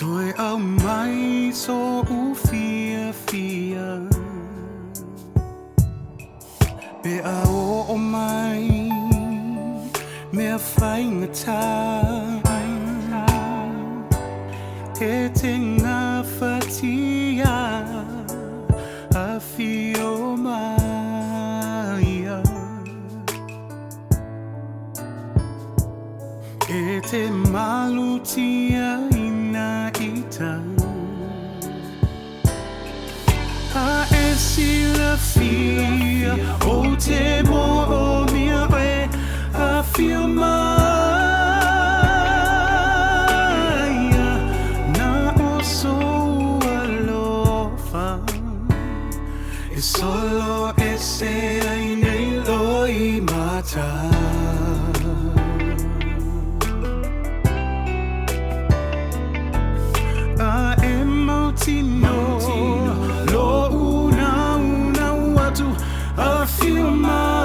Toi au mai so u fia fia Pe a o mai me fai ngata E te ngā whatia a fio mai E te malutia ina ita A e sila fia O te mo o mia e a fio mai Na o so alofa E solo e se ai nei loi mata Tino, lo una watu, a feel my